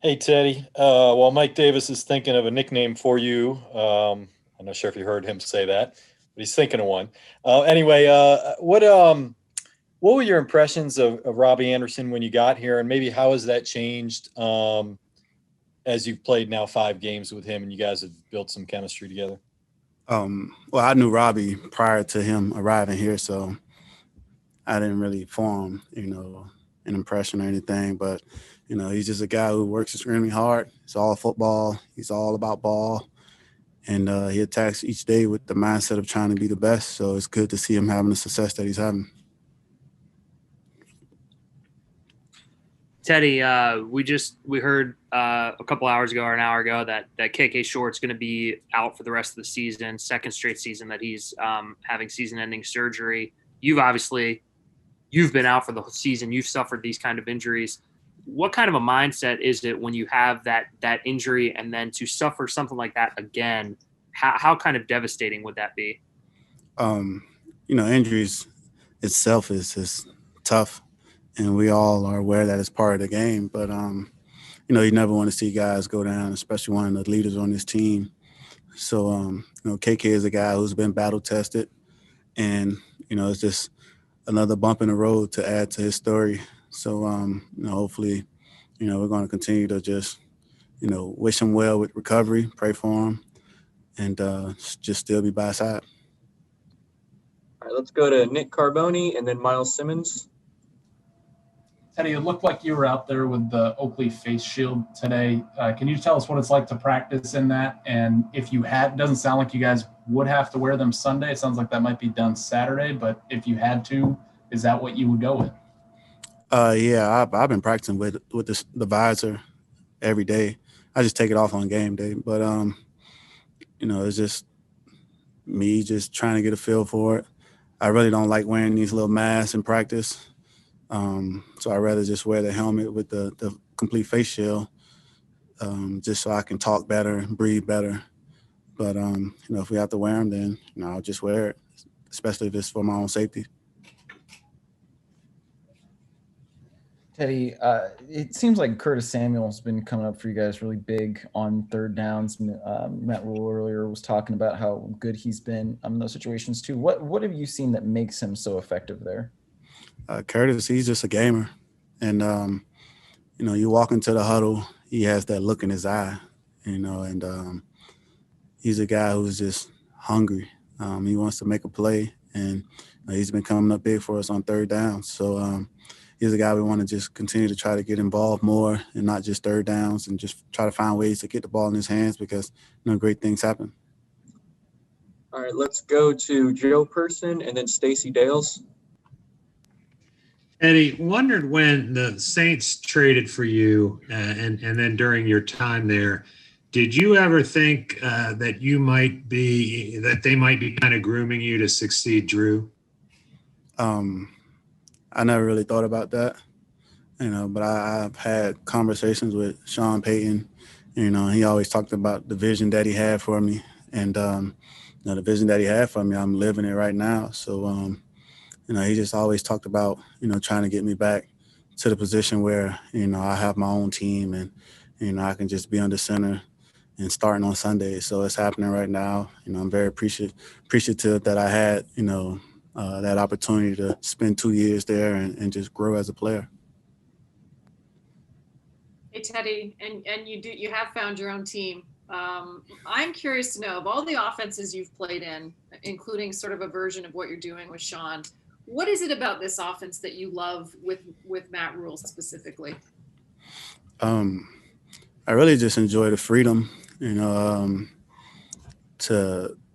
Hey, Teddy. While Mike Davis is thinking of a nickname for you, I'm not sure if you heard him say that, but he's thinking of one. Anyway, what were your impressions of Robbie Anderson when you got here, and maybe how has that changed as you've played now 5 games with him and you guys have built some chemistry together? Well, I knew Robbie prior to him arriving here, so I didn't really form, an impression or anything. But he's just a guy who works extremely hard. It's all football. He's all about ball, and he attacks each day with the mindset of trying to be the best. So it's good to see him having the success that he's having. Teddy, we heard a couple hours ago or an hour ago that KK Short's going to be out for the rest of the season, second straight season that he's having season-ending surgery. You've been out for the whole season. You've suffered these kind of injuries. What kind of a mindset is it when you have that injury and then to suffer something like that again? How kind of devastating would that be? Um, Injuries itself is tough, and we all are aware that it's part of the game. But you never want to see guys go down, especially one of the leaders on this team. So KK is a guy who's been battle tested, and it's just another bump in the road to add to his story. So hopefully, we're going to continue to just wish him well with recovery, pray for him, and just still be by his side. All right, let's go to Nick Carboni and then Miles Simmons. Teddy, it looked like you were out there with the Oakley face shield today. Can you tell us what it's like to practice in that? And if you had, it doesn't sound like you guys would have to wear them Sunday. It sounds like that might be done Saturday, but if you had to, is that what you would go with? Yeah, I've been practicing with the visor every day. I just take it off on game day, but it's just me just trying to get a feel for it. I really don't like wearing these little masks in practice. So I'd rather just wear the helmet with the complete face shield, just so I can talk better and breathe better. But, if we have to wear them, then, I'll just wear it, especially if it's for my own safety. Teddy, it seems like Curtis Samuel's been coming up for you guys really big on third downs. Matt Rule earlier was talking about how good he's been in those situations too. What have you seen that makes him so effective there? Curtis, he's just a gamer. And, you walk into the huddle, he has that look in his eye, and he's a guy who's just hungry. He wants to make a play, and he's been coming up big for us on third down. So he's a guy we want to just continue to try to get involved more and not just third downs and just try to find ways to get the ball in his hands because, great things happen. All right, let's go to Joe Person and then Stacy Dales. Eddie, wondered when the Saints traded for you and then during your time there, did you ever think that they might be kind of grooming you to succeed Drew? I never really thought about that, but I've had conversations with Sean Payton. He always talked about the vision that he had for me. And, the vision that he had for me, I'm living it right now. So, he just always talked about, trying to get me back to the position where, I have my own team and, I can just be under center and starting on Sundays. So it's happening right now. I'm very appreciative that I had, that opportunity to spend 2 years there and just grow as a player. Hey, Teddy, and you have found your own team. I'm curious to know, of all the offenses you've played in, including sort of a version of what you're doing with Sean, what is it about this offense that you love with Matt Rule specifically? I really just enjoy the freedom, to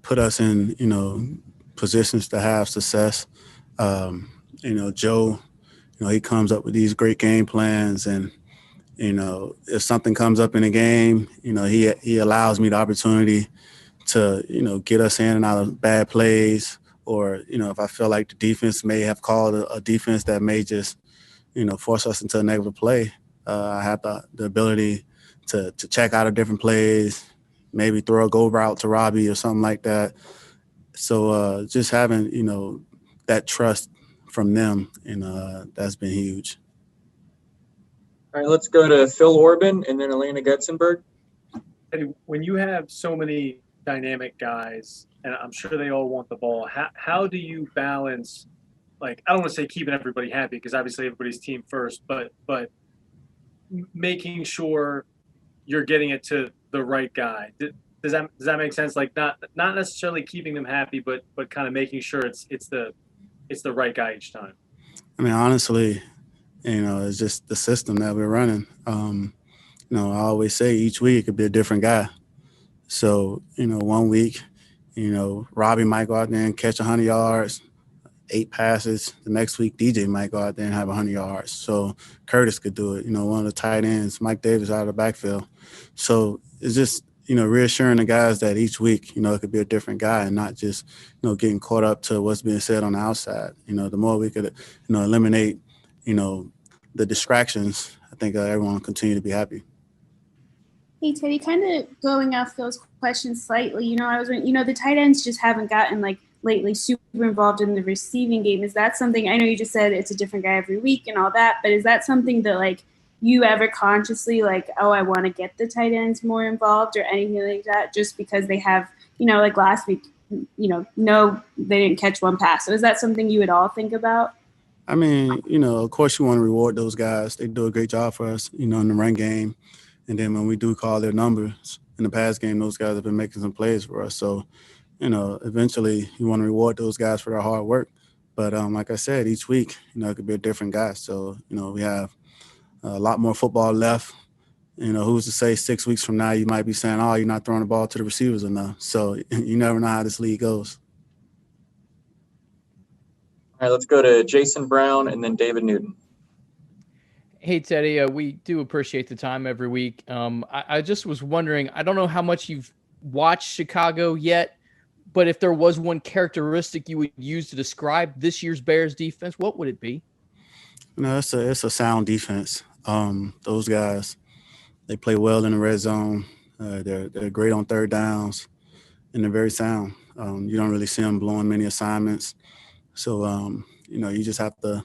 put us in, positions to have success. Joe, he comes up with these great game plans, and if something comes up in a game, he allows me the opportunity to get us in and out of bad plays, or if I feel like the defense may have called a defense that may just force us into a negative play. I have the ability to check out of different plays, maybe throw a go route to Robbie or something like that. So just having, that trust from them, and that's been huge. All right, let's go to Phil Orban and then Elena Getzenberg. When you have so many dynamic guys, and I'm sure they all want the ball, how do you balance, like, I don't want to say keeping everybody happy because obviously everybody's team first, but making sure you're getting it to the right guy? Does that make sense? Like not necessarily keeping them happy, but kind of making sure it's the right guy each time. I mean, honestly, it's just the system that we're running. I always say each week it could be a different guy. So, 1 week, Robbie might go out there and catch 100 yards, 8 passes. The next week, DJ might go out there and have 100 yards. So Curtis could do it. One of the tight ends, Mike Davis out of the backfield. So it's just, reassuring the guys that each week, it could be a different guy and not just, getting caught up to what's being said on the outside. The more we could, eliminate, the distractions, I think everyone will continue to be happy. Hey, Teddy, kind of going off Phil's question slightly, the tight ends just haven't gotten lately super involved in the receiving game. Is that something, I know you just said it's a different guy every week and all that, but is that something that you ever consciously I want to get the tight ends more involved or anything like that just because they have, last week, no, they didn't catch one pass. So is that something you would all think about? I mean, of course you want to reward those guys. They do a great job for us, in the run game. And then when we do call their numbers in the pass game, those guys have been making some plays for us. So, eventually you want to reward those guys for their hard work. But like I said, each week, it could be a different guy. So, we have a lot more football left. Who's to say 6 weeks from now you might be saying, oh, you're not throwing the ball to the receivers enough. So you never know how this league goes. All right, let's go to Jason Brown and then David Newton. Hey, Teddy, we do appreciate the time every week. I just was wondering, I don't know how much you've watched Chicago yet, but if there was one characteristic you would use to describe this year's Bears defense, what would it be? It's a sound defense. Those guys, they play well in the red zone. They're great on third downs, and they're very sound. You don't really see them blowing many assignments. So, you just have to,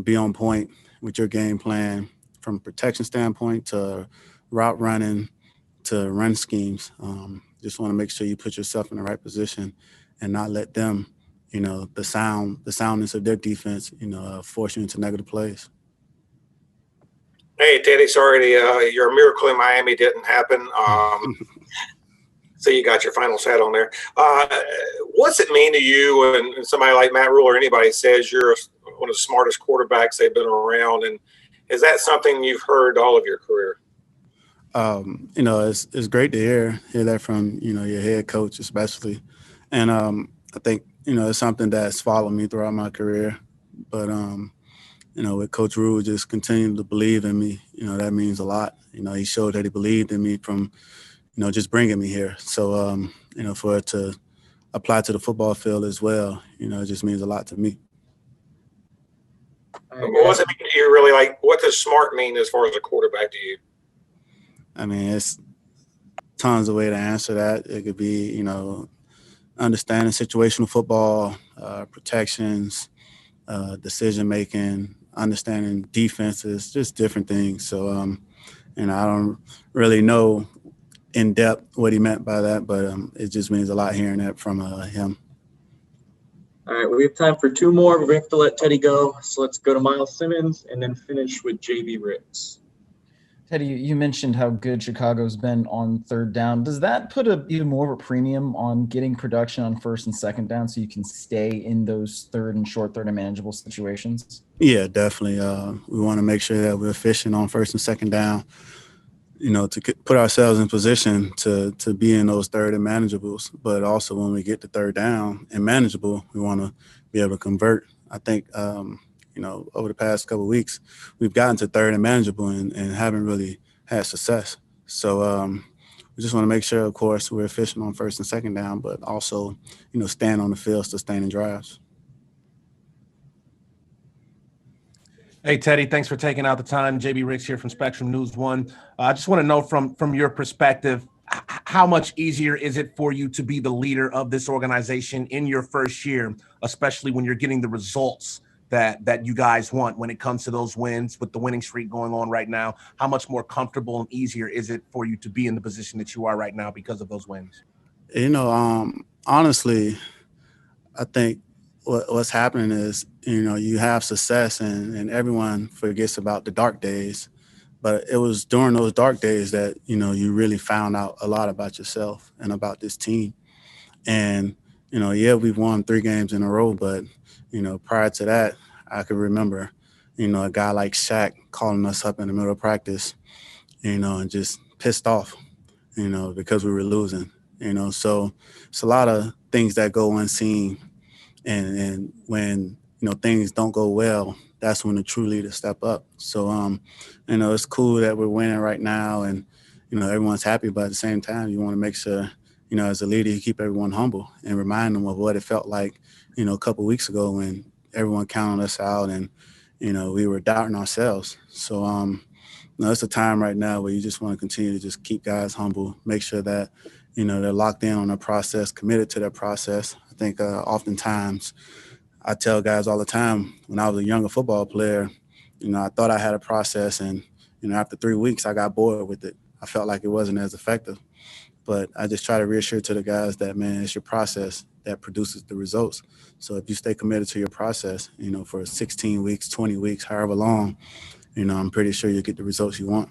be on point with your game plan from a protection standpoint to route running to run schemes. Just want to make sure you put yourself in the right position and not let them, the soundness of their defense, force you into negative plays. Hey, Teddy, sorry, your miracle in Miami didn't happen. So you got your final set on there. What's it mean to you and somebody like Matt Rule or anybody says you're one of the smartest quarterbacks they've been around? And is that something you've heard all of your career? It's great to hear that from, your head coach especially. And I think, it's something that's followed me throughout my career. But, with Coach Rule just continuing to believe in me, that means a lot. He showed that he believed in me from, just bringing me here. So, for it to apply to the football field as well, it just means a lot to me. What does it mean to you really? What does smart mean as far as a quarterback to you? I mean, it's tons of ways to answer that. It could be, understanding situational football, protections, decision-making, understanding defenses, just different things. So, I don't really know in depth what he meant by that, but it just means a lot hearing that from him. All right, we have time for 2 more, but we have to let Teddy go. So let's go to Miles Simmons and then finish with JB Ricks. Teddy, you mentioned how good Chicago's been on third down. Does that put even more of a premium on getting production on first and second down so you can stay in those third and manageable situations? Yeah, definitely. We want to make sure that we're efficient on first and second down, to put ourselves in position to be in those third and manageables. But also when we get to third down and manageable, we want to be able to convert. I think, over the past couple of weeks, we've gotten to third and manageable and haven't really had success. So we just want to make sure, of course, we're efficient on first and second down, but also, stand on the field, sustaining drives. Hey, Teddy, thanks for taking out the time. JB Ricks here from Spectrum News 1. I just want to know from your perspective, how much easier is it for you to be the leader of this organization in your first year, especially when you're getting the results that you guys want when it comes to those wins with the winning streak going on right now? How much more comfortable and easier is it for you to be in the position that you are right now because of those wins? Honestly, I think what's happening is, you have success and everyone forgets about the dark days. But it was during those dark days that, you really found out a lot about yourself and about this team. And, we've won 3 games in a row, but, prior to that, I could remember, a guy like Shaq calling us up in the middle of practice, and just pissed off, because we were losing, So it's a lot of things that go unseen. And when, things don't go well, that's when the true leaders step up. So, it's cool that we're winning right now and, everyone's happy, but at the same time, you want to make sure, as a leader, you keep everyone humble and remind them of what it felt like, a couple of weeks ago when everyone counted us out and, we were doubting ourselves. So, it's a time right now where you just want to continue to just keep guys humble, make sure that, they're locked in on their process, committed to their process. I think oftentimes I tell guys all the time when I was a younger football player, I thought I had a process and, after 3 weeks, I got bored with it. I felt like it wasn't as effective. But I just try to reassure to the guys that, man, it's your process that produces the results. So if you stay committed to your process, for 16 weeks, 20 weeks, however long, I'm pretty sure you'll get the results you want.